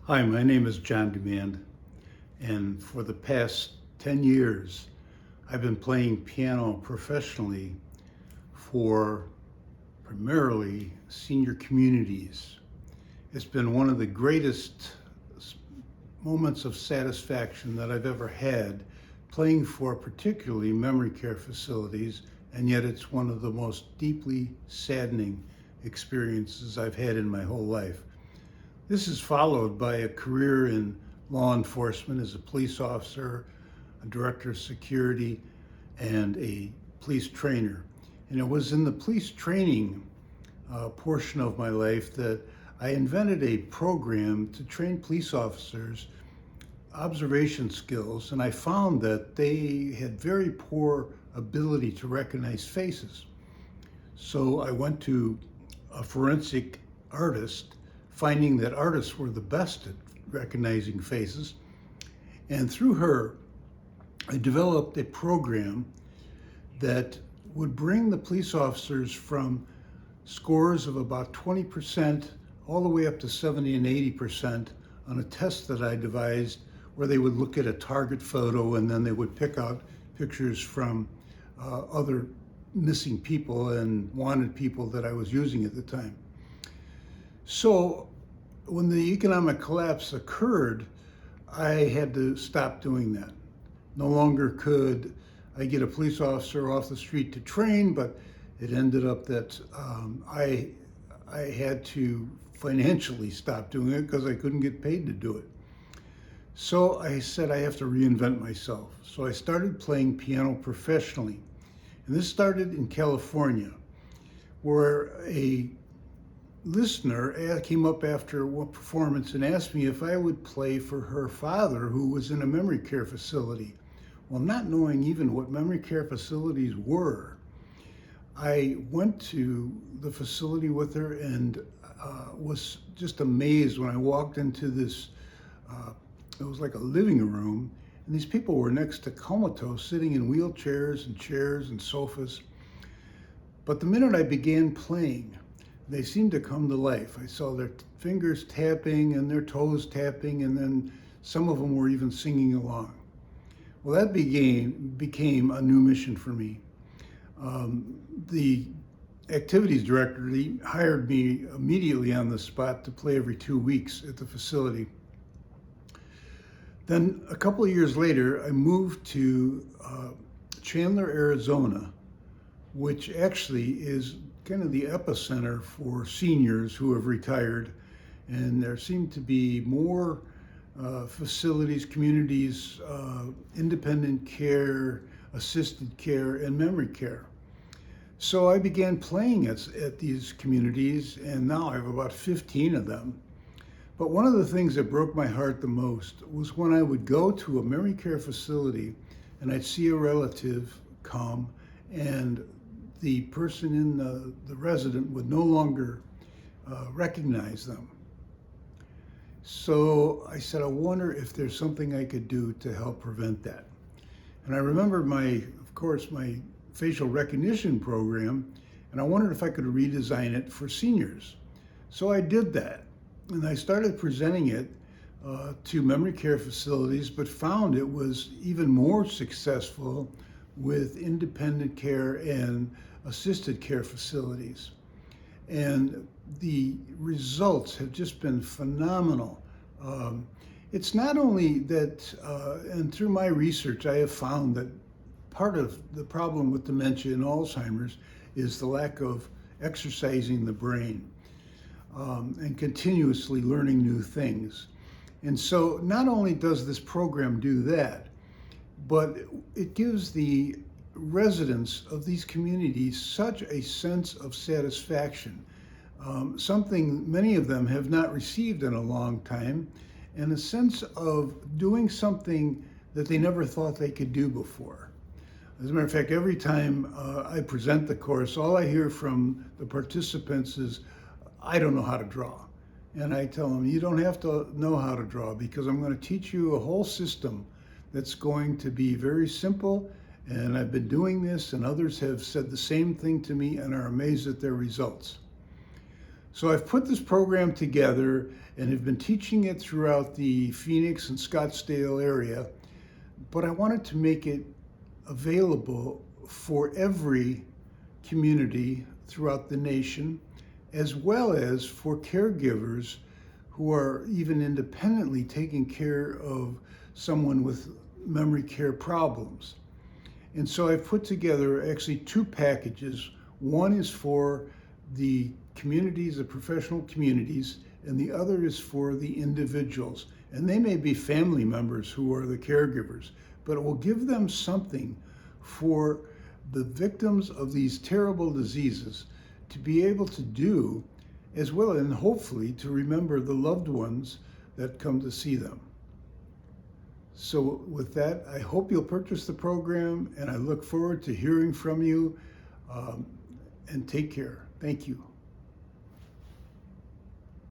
Hi, my name is John Demand, and for the past 10 years, I've been playing piano professionally for primarily senior communities. It's been one of the greatest moments of satisfaction that I've ever had playing for particularly memory care facilities, and yet it's one of the most deeply saddening experiences I've had in my whole life. This is followed by a career in law enforcement as a police officer, a director of security, and a police trainer. And it was in the police training portion of my life that I invented a program to train police officers observation skills, and I found that they had very poor ability to recognize faces. So I went to a forensic artist, finding that artists were the best at recognizing faces. And through her, I developed a program that would bring the police officers from scores of about 20% all the way up to 70 and 80% on a test that I devised where they would look at a target photo and then they would pick out pictures from other missing people and wanted people that I was using at the time. So when the economic collapse occurred, I had to stop doing that. No longer could I get a police officer off the street to train, but it ended up that I had to financially stop doing it because I couldn't get paid to do it. So I said I have to reinvent myself. So I started playing piano professionally. And this started in California, where a listener came up after one performance and asked me if I would play for her father, who was in a memory care facility. Well, not knowing even what memory care facilities were, I went to the facility with her and was just amazed when I walked into this, it was like a living room, and these people were next to comatose, sitting in wheelchairs and chairs and sofas. But the minute I began playing, they seemed to come to life. I saw their fingers tapping and their toes tapping, and then some of them were even singing along. Well, that became a new mission for me. The activities director, he hired me immediately on the spot to play every 2 weeks at the facility. Then a couple of years later, I moved to Chandler, Arizona, which actually is kind of the epicenter for seniors who have retired. And there seem to be more facilities, communities, independent care, assisted care, and memory care. So I began playing at these communities, and now I have about 15 of them. But one of the things that broke my heart the most was when I would go to a memory care facility and I'd see a relative come, and the person in the resident would no longer recognize them. So I said, I wonder if there's something I could do to help prevent that. And I remembered of course, my facial recognition program, and I wondered if I could redesign it for seniors. So I did that, and I started presenting it to memory care facilities, but found it was even more successful with independent care and assisted care facilities. And the results have just been phenomenal. It's not only that, and through my research, I have found that part of the problem with dementia and Alzheimer's is the lack of exercising the brain and continuously learning new things. And so not only does this program do that, but it gives the residents of these communities such a sense of satisfaction, something many of them have not received in a long time, and a sense of doing something that they never thought they could do before. As a matter of fact, every time I present the course, all I hear from the participants is, I don't know how to draw. And I tell them, you don't have to know how to draw, because I'm going to teach you a whole system that's going to be very simple. And I've been doing this, and others have said the same thing to me and are amazed at their results. So I've put this program together and have been teaching it throughout the Phoenix and Scottsdale area, but I wanted to make it available for every community throughout the nation, as well as for caregivers who are even independently taking care of someone with memory care problems. And so I've put together actually two packages. One is for the communities, the professional communities, and the other is for the individuals. And they may be family members who are the caregivers, but it will give them something for the victims of these terrible diseases to be able to do, as well, and hopefully to remember the loved ones that come to see them. So with that, I hope you'll purchase the program, and I look forward to hearing from you, and take care. Thank you.